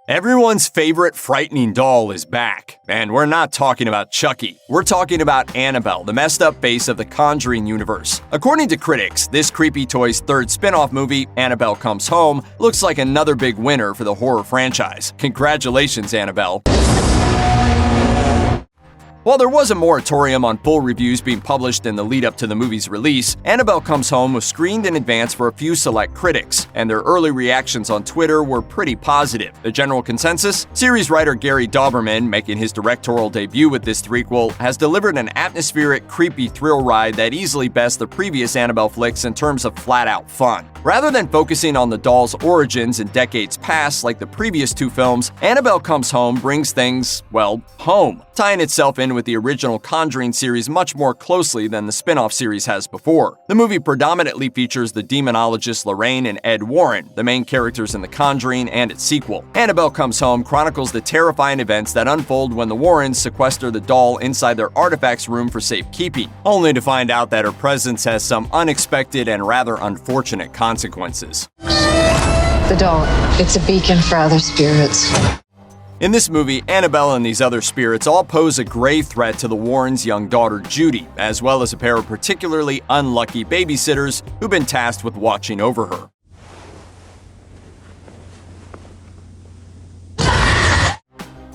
Everyone's favorite frightening doll is back, and we're not talking about Chucky. We're talking about Annabelle, the messed up face of the Conjuring universe. According to critics, this creepy toy's third spin-off movie, Annabelle Comes Home, looks like another big winner for the horror franchise. Congratulations, Annabelle. While there was a moratorium on full reviews being published in the lead-up to the movie's release, Annabelle Comes Home was screened in advance for a few select critics, and their early reactions on Twitter were pretty positive. The general consensus? Series writer Gary Dauberman, making his directorial debut with this threequel, has delivered an atmospheric, creepy thrill ride that easily bests the previous Annabelle flicks in terms of flat-out fun. Rather than focusing on the doll's origins in decades past like the previous two films, Annabelle Comes Home brings things, well, home, tying itself in with the original Conjuring series much more closely than the spin-off series has before. The movie predominantly features the demonologists Lorraine and Ed Warren, the main characters in The Conjuring and its sequel. Annabelle Comes Home chronicles the terrifying events that unfold when the Warrens sequester the doll inside their artifacts room for safekeeping, only to find out that her presence has some unexpected and rather unfortunate consequences. The doll, it's a beacon for other spirits. In this movie, Annabelle and these other spirits all pose a grave threat to the Warrens' young daughter Judy, as well as a pair of particularly unlucky babysitters who've been tasked with watching over her.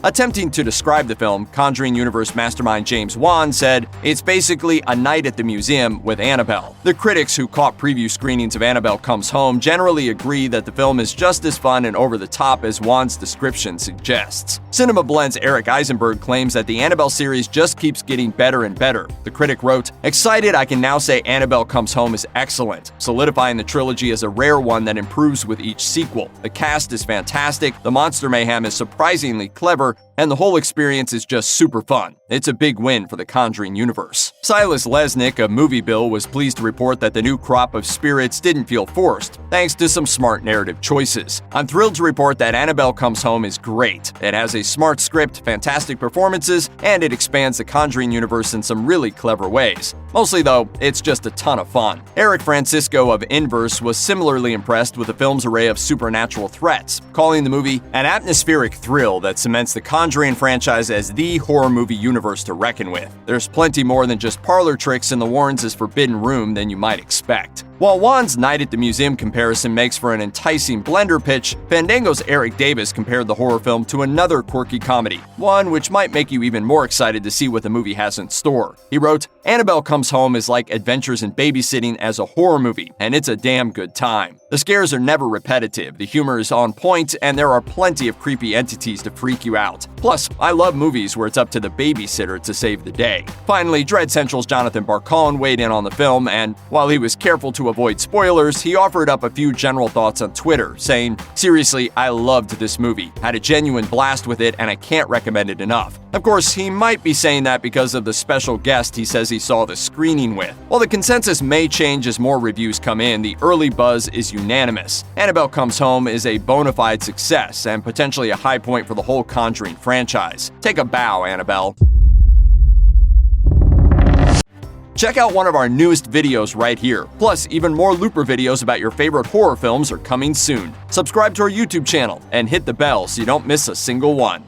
Attempting to describe the film, Conjuring Universe mastermind James Wan said, "It's basically a night at the museum with Annabelle." The critics who caught preview screenings of Annabelle Comes Home generally agree that the film is just as fun and over the top as Wan's description suggests. Cinema Blend's Eric Eisenberg claims that the Annabelle series just keeps getting better and better. The critic wrote, "Excited, I can now say Annabelle Comes Home is excellent, solidifying the trilogy as a rare one that improves with each sequel. The cast is fantastic, the monster mayhem is surprisingly clever, and the whole experience is just super fun. It's a big win for the Conjuring universe." Silas Lesnick of Movie Bill was pleased to report that the new crop of spirits didn't feel forced, thanks to some smart narrative choices. "I'm thrilled to report that Annabelle Comes Home is great. It has a smart script, fantastic performances, and it expands the Conjuring universe in some really clever ways. Mostly though, it's just a ton of fun." Eric Francisco of Inverse was similarly impressed with the film's array of supernatural threats, calling the movie an atmospheric thrill that cements the Conjuring franchise as the horror movie universe to reckon with. There's plenty more than just parlor tricks in the Warrens' forbidden room than you might expect. While Wan's Night at the Museum comparison makes for an enticing blender pitch, Fandango's Eric Davis compared the horror film to another quirky comedy, one which might make you even more excited to see what the movie has in store. He wrote, "Annabelle Comes Home is like Adventures in Babysitting as a horror movie, and it's a damn good time. The scares are never repetitive, the humor is on point, and there are plenty of creepy entities to freak you out. Plus, I love movies where it's up to the babysitter to save the day." Finally, Dread Central's Jonathan Barcon weighed in on the film, and while he was careful to avoid spoilers, he offered up a few general thoughts on Twitter, saying, "Seriously, I loved this movie, had a genuine blast with it, and I can't recommend it enough." Of course, he might be saying that because of the special guest he says he saw the screening with. While the consensus may change as more reviews come in, the early buzz is unanimous. Annabelle Comes Home is a bona fide success and potentially a high point for the whole Conjuring franchise. Take a bow, Annabelle. Check out one of our newest videos right here. Plus, even more Looper videos about your favorite horror films are coming soon. Subscribe to our YouTube channel and hit the bell so you don't miss a single one.